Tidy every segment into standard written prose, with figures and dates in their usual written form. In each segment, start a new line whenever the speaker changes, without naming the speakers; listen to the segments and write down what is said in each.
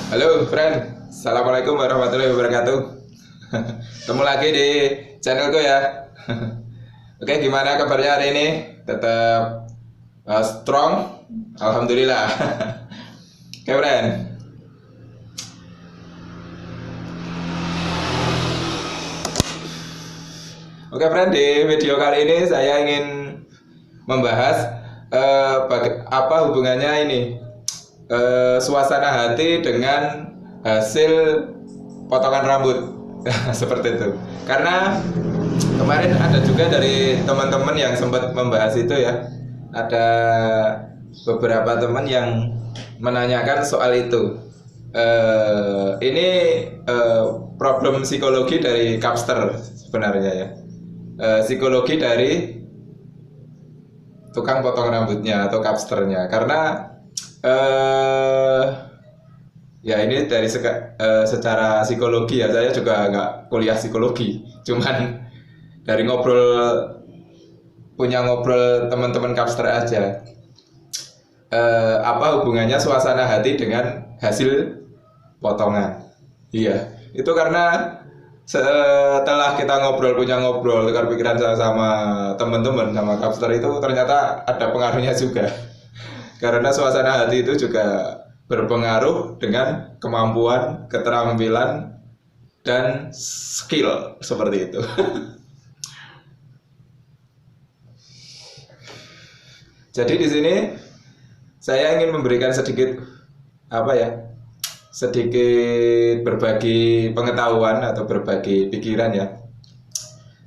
Halo, friend. Assalamualaikum warahmatullahi wabarakatuh. Ketemu lagi di channelku ya. Oke, gimana kabarnya hari ini? Tetap strong? Alhamdulillah. Oke, friend. Oke, friend. Di video kali ini saya ingin membahas apa hubungannya ini suasana hati dengan hasil potongan rambut. Seperti itu. Karena kemarin ada juga dari teman-teman yang sempat membahas itu ya. Ada beberapa teman yang menanyakan soal itu. Ini problem psikologi dari Capster sebenarnya ya. Psikologi dari tukang potong rambutnya atau capsternya, karena ya ini dari secara psikologi ya, saya juga nggak kuliah psikologi, cuman dari ngobrol teman-teman capster aja. Apa hubungannya suasana hati dengan hasil potongan? Iya, itu karena setelah kita tukar pikiran sama teman-teman sama capster, itu ternyata ada pengaruhnya juga. Karena suasana hati itu juga berpengaruh dengan kemampuan, keterampilan, dan skill seperti itu. Jadi di sini saya ingin memberikan sedikit berbagi pengetahuan atau berbagi pikiran ya.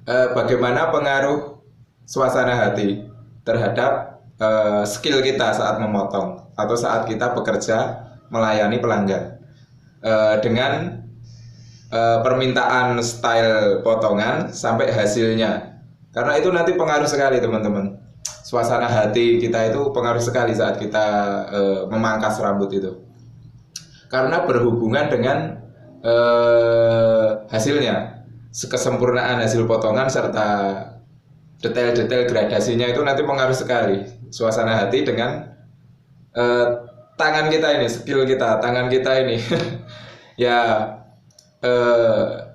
Bagaimana pengaruh suasana hati terhadap skill kita saat memotong atau saat kita bekerja melayani pelanggan, dengan permintaan style potongan sampai hasilnya. Karena itu nanti pengaruh sekali teman-teman. Suasana hati kita itu pengaruh sekali saat kita memangkas rambut itu. Karena berhubungan dengan hasilnya, kesempurnaan hasil potongan serta detail-detail gradasinya itu nanti pengaruh sekali suasana hati dengan tangan kita ini, skill kita, tangan kita ini. Ya,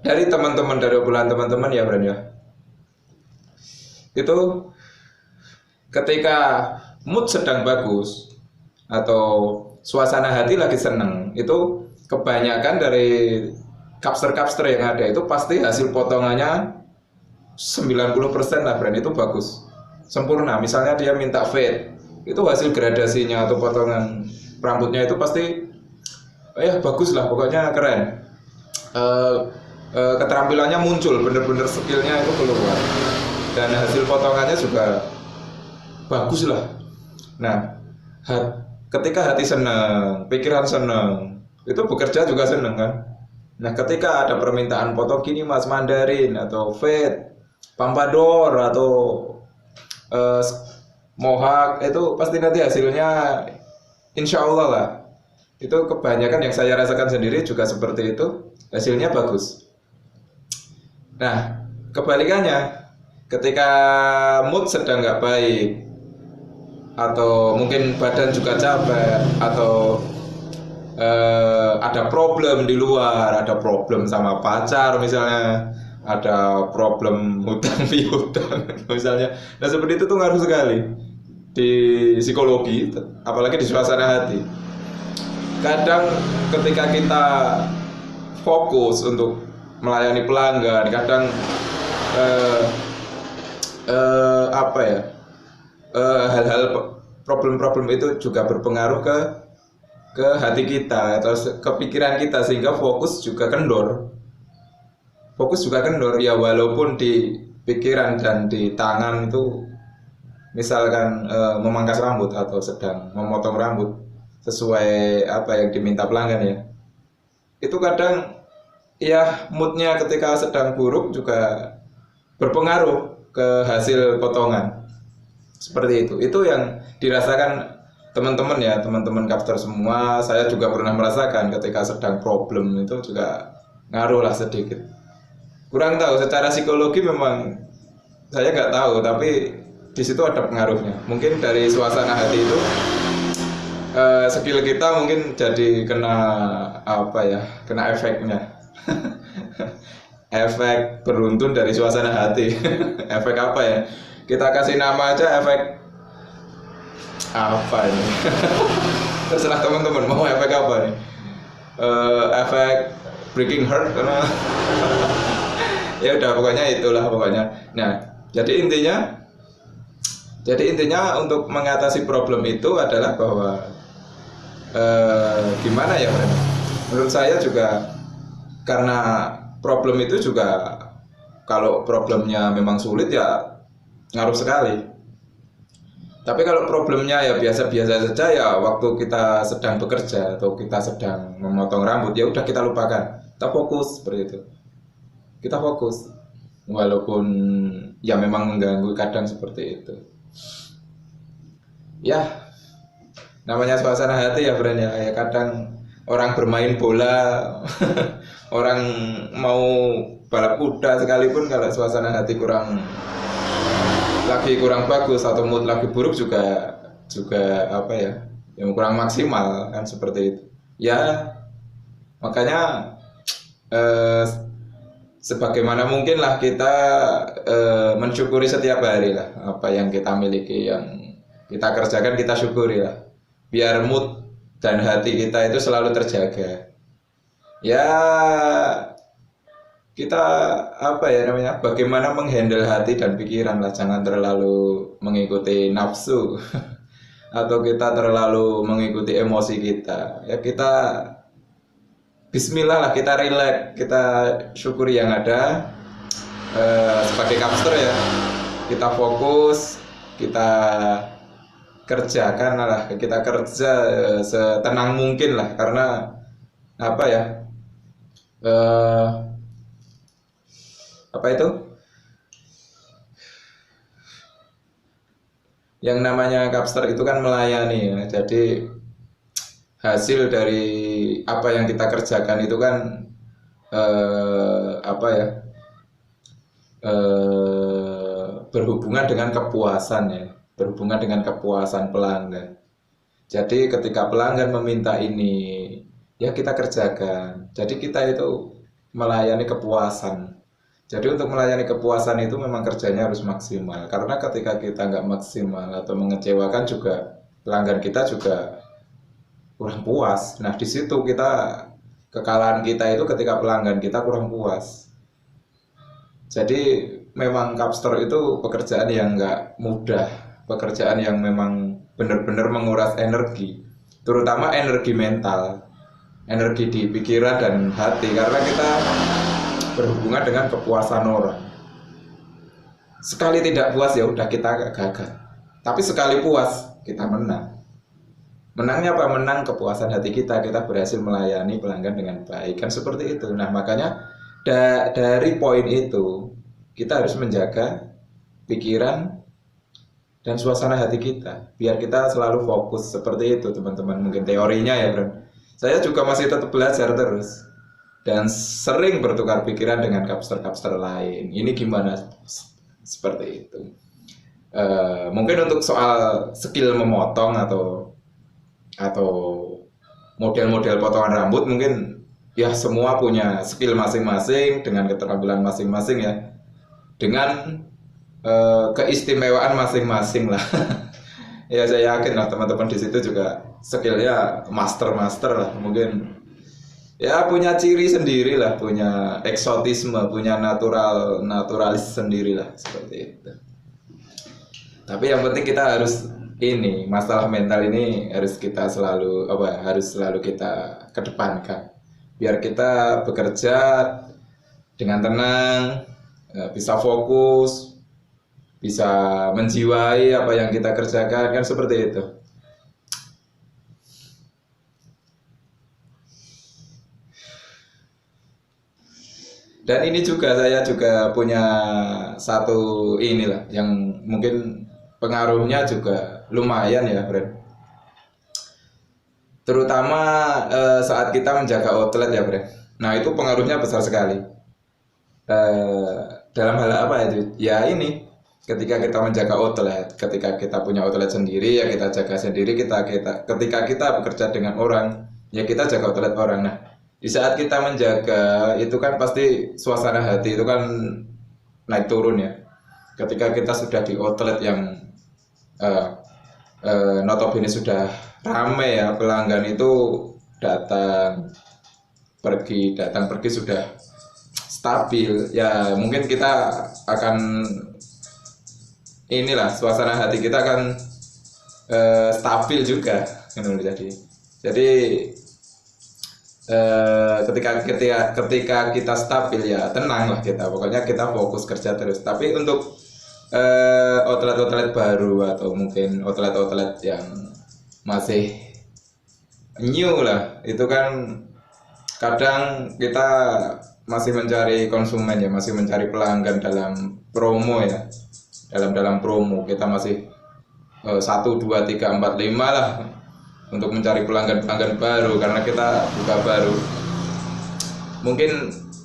dari teman-teman, dari obrolan teman-teman ya Bran ya, itu ketika mood sedang bagus atau suasana hati lagi seneng, itu kebanyakan dari capster-capster yang ada itu pasti hasil potongannya 90% lah Bran, itu bagus, sempurna. Misalnya dia minta fade, itu hasil gradasinya atau potongan rambutnya itu pasti bagus lah, pokoknya keren. Keterampilannya muncul, bener-bener skillnya itu keluar, dan hasil potongannya juga bagus lah. Nah, ketika hati senang, pikiran senang, itu bekerja juga senang kan. Nah, ketika ada permintaan potong gini mas, Mandarin atau fade, Pompadour atau mohawk, itu pasti nanti hasilnya insya Allah lah. Itu kebanyakan yang saya rasakan sendiri juga seperti itu, hasilnya bagus. Nah, kebalikannya, ketika mood sedang nggak baik, atau mungkin badan juga capek, atau ada problem di luar, ada problem sama pacar misalnya, ada problem hutang piutang misalnya. Nah seperti itu tuh ngaruh sekali di psikologi, apalagi di suasana hati. Kadang ketika kita fokus untuk melayani pelanggan, kadang hal-hal problem-problem itu juga berpengaruh ke hati kita atau ke pikiran kita, sehingga fokus juga kendor ya. Walaupun di pikiran dan di tangan itu misalkan memangkas rambut atau sedang memotong rambut sesuai apa yang diminta pelanggan ya, itu kadang ya moodnya ketika sedang buruk juga berpengaruh ke hasil potongan. Seperti itu yang dirasakan teman-teman ya, teman-teman capster semua. Saya juga pernah merasakan ketika sedang problem itu juga ngaruh lah sedikit. Kurang tahu secara psikologi, memang saya nggak tahu, tapi di situ ada pengaruhnya. Mungkin dari suasana hati itu skill kita mungkin jadi kena apa ya, kena efeknya. Efek beruntun dari suasana hati. Efek apa ya, kita kasih nama aja efek apa ini. Terserah teman-teman mau efek apa nih. Efek breaking heart karena ya udah pokoknya itulah pokoknya. Nah jadi intinya untuk mengatasi problem itu adalah bahwa gimana ya, menurut saya juga karena problem itu juga, kalau problemnya memang sulit ya ngaruh sekali. Tapi kalau problemnya ya biasa-biasa saja, ya waktu kita sedang bekerja atau kita sedang memotong rambut, ya udah kita lupakan, kita fokus seperti itu. Kita fokus, walaupun ya memang mengganggu kadang seperti itu. Ya, namanya suasana hati ya friend ya. Ya kadang orang bermain bola, orang mau balap kuda sekalipun, kalau suasana hati lagi kurang bagus atau mood lagi buruk juga apa ya, yang kurang maksimal kan seperti itu. Ya makanya sebagaimana mungkin lah kita mensyukuri setiap hari lah apa yang kita miliki, yang kita kerjakan kita syukuri lah, biar mood dan hati kita itu selalu terjaga. Ya kita apa ya namanya, bagaimana menghandle hati dan pikiran lah, jangan terlalu mengikuti nafsu atau kita terlalu mengikuti emosi kita. Ya kita bismillah lah, kita relax, kita syukuri yang ada. Sebagai kapster ya, kita fokus, kita kerjakan lah, kita kerja setenang mungkin lah, karena apa ya, apa itu, yang namanya kapster itu kan melayani ya. Jadi hasil dari apa yang kita kerjakan itu kan apa ya, berhubungan dengan kepuasan ya, berhubungan dengan kepuasan pelanggan. Jadi ketika pelanggan meminta ini, ya kita kerjakan. Jadi kita itu melayani kepuasan. Jadi untuk melayani kepuasan itu memang kerjanya harus maksimal. Karena ketika kita nggak maksimal atau mengecewakan juga, pelanggan kita juga kurang puas. Nah di situ kekalahan kita itu ketika pelanggan kita kurang puas. Jadi memang kapster itu pekerjaan yang nggak mudah, pekerjaan yang memang benar-benar menguras energi, terutama energi mental, energi di pikiran dan hati, karena kita berhubungan dengan kepuasan orang. Sekali tidak puas ya udah kita gagal, tapi sekali puas kita menang. Menangnya apa? Menang kepuasan hati kita berhasil melayani pelanggan dengan baik, kan seperti itu. Nah makanya dari poin itu kita harus menjaga pikiran dan suasana hati kita biar kita selalu fokus seperti itu teman-teman. Mungkin teorinya ya bro, saya juga masih tetap belajar terus dan sering bertukar pikiran dengan kapster-kapster lain. Ini gimana seperti itu. Mungkin untuk soal skill memotong atau model-model potongan rambut, mungkin ya semua punya skill masing-masing dengan keterampilan masing-masing ya, dengan keistimewaan masing-masing lah. Ya saya yakin lah teman-teman di situ juga skillnya master lah, mungkin ya punya ciri sendiri lah, punya eksotisme, punya naturalis sendiri lah seperti itu. Tapi yang penting kita harus masalah mental ini harus kita harus selalu kita kedepankan biar kita bekerja dengan tenang, bisa fokus, bisa menjiwai apa yang kita kerjakan, kan seperti itu. Dan ini juga saya juga punya satu inilah yang mungkin pengaruhnya juga lumayan ya, Bren. Terutama saat kita menjaga outlet ya, Bren. Nah itu pengaruhnya besar sekali. Dalam hal apa itu? Ya ini, ketika kita menjaga outlet, ketika kita punya outlet sendiri ya kita jaga sendiri, ketika kita bekerja dengan orang ya kita jaga outlet orang. Nah, di saat kita menjaga itu kan pasti suasana hati itu kan naik turun ya. Ketika kita sudah di outlet yang notabene sudah ramai ya, pelanggan itu datang pergi sudah stabil ya, mungkin kita akan inilah suasana hati kita akan stabil juga. Jadi ketika kita stabil ya tenang lah kita, pokoknya kita fokus kerja terus. Tapi untuk outlet-outlet baru atau mungkin outlet-outlet yang masih new lah, itu kan kadang kita masih mencari konsumen ya, masih mencari pelanggan dalam promo ya, dalam promo kita masih 1, 2, 3, 4, 5 lah untuk mencari pelanggan baru, karena kita buka baru. Mungkin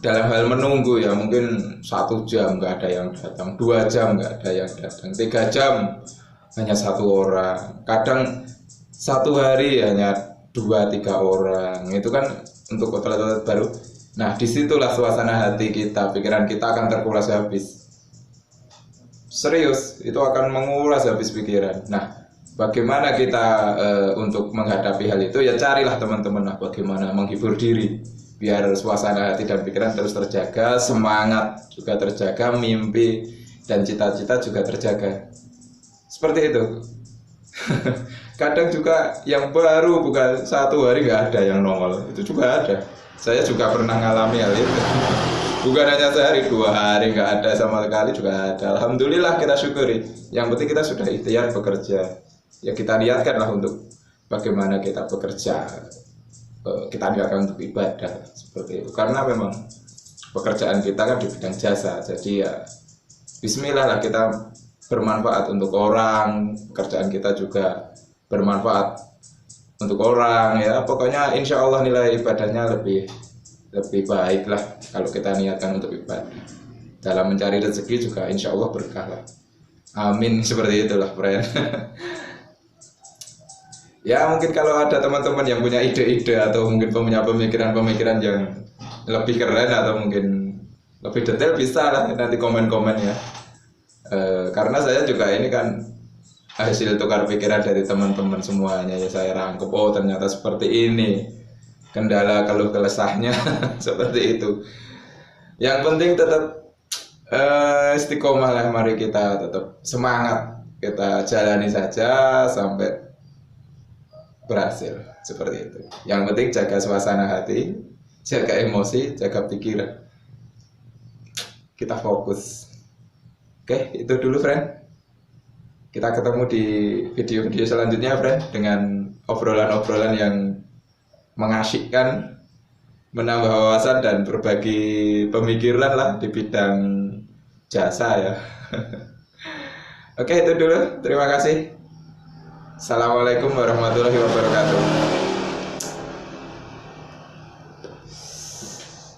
dalam hal menunggu ya, mungkin 1 jam nggak ada yang datang, 2 jam nggak ada yang datang, 3 jam hanya 1 orang, kadang 1 hari hanya 2-3 orang. Itu kan untuk outlet baru. Nah, disitulah suasana hati kita, pikiran kita akan terkuras habis. Serius, itu akan menguras habis pikiran. Nah, bagaimana kita untuk menghadapi hal itu ya, carilah teman-teman lah bagaimana menghibur diri biar suasana hati dan pikiran terus terjaga, semangat juga terjaga, mimpi dan cita-cita juga terjaga. Seperti itu. Kadang juga yang baru bukan 1 hari nggak ada yang nongol, itu juga ada. Saya juga pernah ngalami hal itu. Bukan hanya sehari, 2 hari nggak ada sama sekali juga ada. Alhamdulillah, kita syukuri. Yang penting kita sudah ikhtiar bekerja. Ya kita niatkanlah untuk bagaimana kita bekerja. Kita niatkan untuk ibadah seperti itu. Karena memang pekerjaan kita kan di bidang jasa. Jadi ya bismillah lah, kita bermanfaat untuk orang. Pekerjaan kita juga bermanfaat untuk orang ya. Pokoknya insya Allah nilai ibadahnya lebih baik lah kalau kita niatkan untuk ibadah. Dalam mencari rezeki juga insya Allah berkah lah. Amin, seperti itulah friend. Ya mungkin kalau ada teman-teman yang punya ide-ide atau mungkin punya pemikiran-pemikiran yang lebih keren atau mungkin lebih detail, bisa lah nanti komen-komen ya. Karena saya juga ini kan hasil tukar pikiran dari teman-teman semuanya ya, saya rangkup, oh ternyata seperti ini kendala keluh kesahnya. Seperti itu. Yang penting tetap istiqomah lah, mari kita tetap semangat, kita jalani saja sampai berhasil, seperti itu. Yang penting jaga suasana hati, jaga emosi, jaga pikiran, kita fokus. Oke, itu dulu friend. Kita ketemu di video-video selanjutnya friend, dengan obrolan-obrolan yang mengasyikkan, menambah wawasan dan berbagi pemikiran lah di bidang jasa ya. Oke, itu dulu. Terima kasih. Assalamualaikum warahmatullahi wabarakatuh.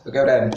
Oke, friend.